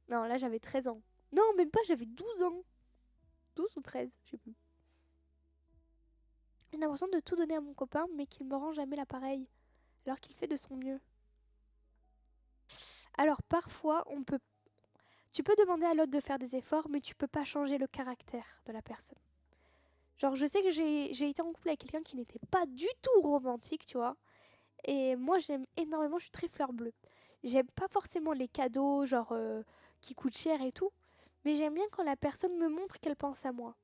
Non, là, j'avais 13 ans. Non, même pas, j'avais 12 ans. 12 ou 13, je sais plus. J'ai l'impression de tout donner à mon copain, mais qu'il me rend jamais l'appareil, alors qu'il fait de son mieux. Alors parfois, tu peux demander à l'autre de faire des efforts, mais tu peux pas changer le caractère de la personne. Genre, je sais que j'ai été en couple avec quelqu'un qui n'était pas du tout romantique, tu vois. Et moi, j'aime énormément, je suis très fleur bleue. J'aime pas forcément les cadeaux, genre, qui coûtent cher et tout. Mais j'aime bien quand la personne me montre qu'elle pense à moi.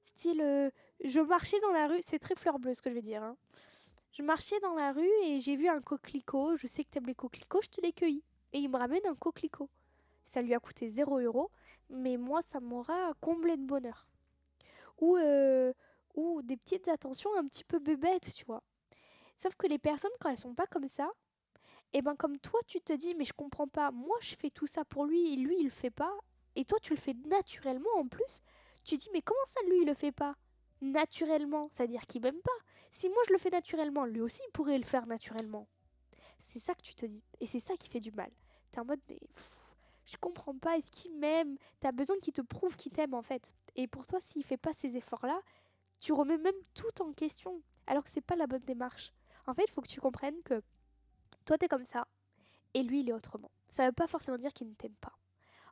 Style, je marchais dans la rue, c'est très fleur bleue ce que je vais dire, hein. Je marchais dans la rue et j'ai vu un coquelicot. Je sais que t'aimes les coquelicots, je te l'ai cueilli. Et il me ramène un coquelicot. Ça lui a coûté 0 €, mais moi, ça m'aura comblé de bonheur. Ou, ou des petites attentions un petit peu bébêtes, tu vois. Sauf que les personnes, quand elles sont pas comme ça, et ben comme toi, tu te dis, mais je comprends pas, moi je fais tout ça pour lui et lui il le fait pas, et toi tu le fais naturellement en plus, tu dis, mais comment ça lui il le fait pas naturellement? C'est-à-dire qu'il m'aime pas. Si moi je le fais naturellement, lui aussi il pourrait le faire naturellement. C'est ça que tu te dis. Et c'est ça qui fait du mal. T'es en mode, mais je comprends pas, est-ce qu'il m'aime? T'as besoin qu'il te prouve qu'il t'aime en fait. Et pour toi, s'il fait pas ces efforts-là, tu remets même tout en question. Alors que c'est pas la bonne démarche. En fait, il faut que tu comprennes que toi, t'es comme ça, et lui, il est autrement. Ça veut pas forcément dire qu'il ne t'aime pas.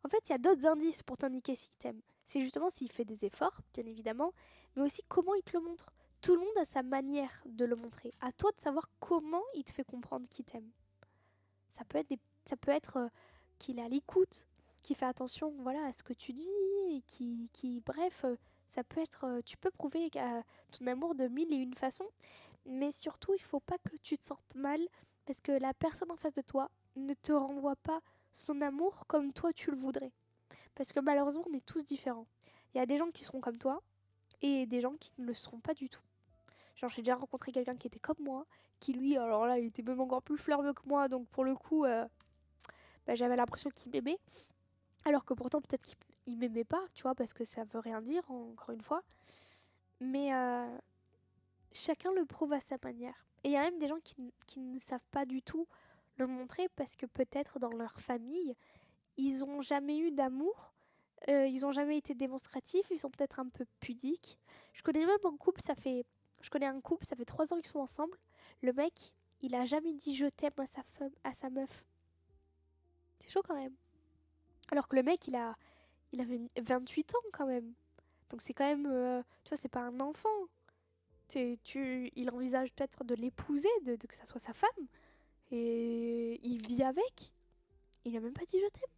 En fait, il y a d'autres indices pour t'indiquer s'il t'aime. C'est justement s'il fait des efforts, bien évidemment, mais aussi comment il te le montre. Tout le monde a sa manière de le montrer. À toi de savoir comment il te fait comprendre qu'il t'aime. Ça peut être, ça peut être qu'il est à l'écoute, qu'il fait attention voilà, à ce que tu dis, et bref, ça peut être, tu peux prouver ton amour de mille et une façons, mais surtout, il faut pas que tu te sentes mal parce que la personne en face de toi ne te renvoie pas son amour comme toi tu le voudrais. Parce que malheureusement, on est tous différents. Il y a des gens qui seront comme toi et des gens qui ne le seront pas du tout. Genre, j'ai déjà rencontré quelqu'un qui était comme moi, qui lui, alors là, il était même encore plus fleur que moi, donc pour le coup, bah, j'avais l'impression qu'il m'aimait. Alors que pourtant, peut-être qu'il m'aimait pas, tu vois, parce que ça veut rien dire, encore une fois. Mais chacun le prouve à sa manière. Et il y a même des gens qui ne savent pas du tout le montrer parce que peut-être dans leur famille, ils n'ont jamais eu d'amour, ils n'ont jamais été démonstratifs, ils sont peut-être un peu pudiques. Je connais même un couple, je connais un couple, ça fait 3 ans qu'ils sont ensemble. Le mec, il a jamais dit je t'aime à sa femme, à sa meuf. C'est chaud quand même. Alors que le mec, il avait 28 ans quand même. Donc c'est quand même, tu vois, c'est pas un enfant. Il envisage peut-être de l'épouser, que ça soit sa femme. Et il vit avec. Il a même pas dit je t'aime.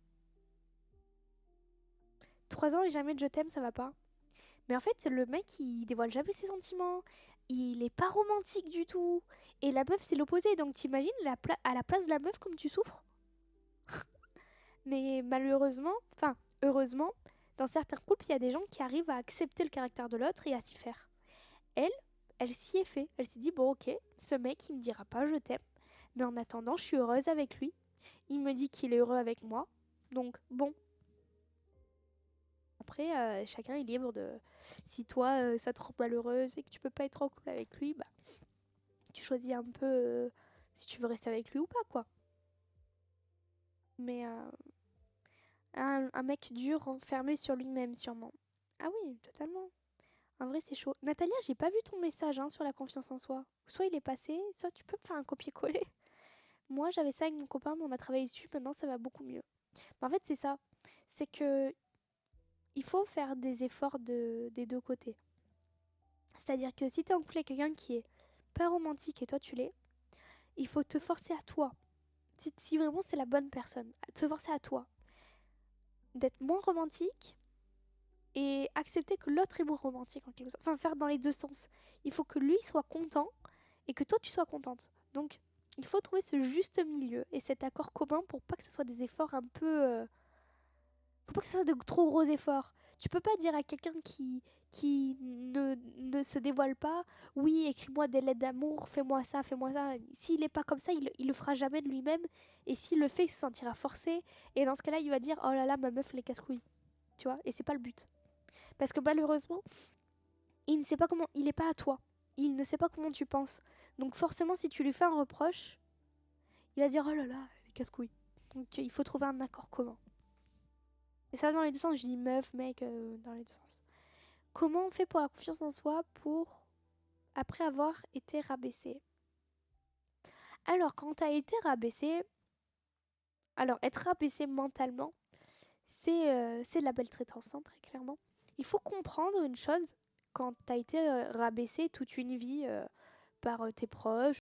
3 ans et jamais de je t'aime, ça va pas. Mais en fait, le mec, il dévoile jamais ses sentiments. Il est pas romantique du tout. Et la meuf, c'est l'opposé. Donc t'imagines à la place de la meuf comme tu souffres. Mais malheureusement, enfin, heureusement, dans certains couples, il y a des gens qui arrivent à accepter le caractère de l'autre et à s'y faire. Elle, elle s'y est fait. Elle s'est dit, bon, ok, ce mec, il me dira pas je t'aime. Mais en attendant, je suis heureuse avec lui. Il me dit qu'il est heureux avec moi. Donc, bon. Après, chacun est libre de. Si toi, ça te rend malheureuse et que tu peux pas être en couple avec lui, bah, tu choisis un peu si tu veux rester avec lui ou pas, quoi. Mais un mec dur, renfermé sur lui-même, sûrement. Ah oui, totalement. En vrai, c'est chaud. Natalia, j'ai pas vu ton message hein, sur la confiance en soi. Soit il est passé, soit tu peux me faire un copier-coller. Moi, j'avais ça avec mon copain, mais on a travaillé dessus. Maintenant, ça va beaucoup mieux. Mais en fait, c'est ça. C'est que il faut faire des efforts des deux côtés. C'est-à-dire que si t'es en couple avec quelqu'un qui est pas romantique et toi tu l'es, il faut te forcer à toi. Si vraiment c'est la bonne personne, te forcer à toi d'être moins romantique et accepter que l'autre est moins romantique en quelque sorte. Enfin, faire dans les deux sens. Il faut que lui soit content et que toi tu sois contente. Donc, il faut trouver ce juste milieu et cet accord commun pour pas que ce soit des efforts un peu faut pas que ce soit de trop gros efforts. Tu peux pas dire à quelqu'un qui ne se dévoile pas, oui, écris-moi des lettres d'amour, fais-moi ça, fais-moi ça. S'il est pas comme ça, il le fera jamais de lui-même. Et s'il le fait, il se sentira forcé. Et dans ce cas-là, il va dire, oh là là, ma meuf, elle est casse-couille. Tu vois, et c'est pas le but. Parce que malheureusement, il ne sait pas comment, il est pas à toi. Il ne sait pas comment tu penses. Donc forcément, si tu lui fais un reproche, il va dire, oh là là, elle est casse-couille. Donc il faut trouver un accord commun. Mais ça va dans les deux sens, je dis meuf, mec, dans les deux sens. Comment on fait pour la confiance en soi après avoir été rabaissé? Alors, quand t'as été rabaissé, alors être rabaissé mentalement, c'est de la belle traitance, hein, très clairement. Il faut comprendre une chose, quand t'as été rabaissé toute une vie par tes proches,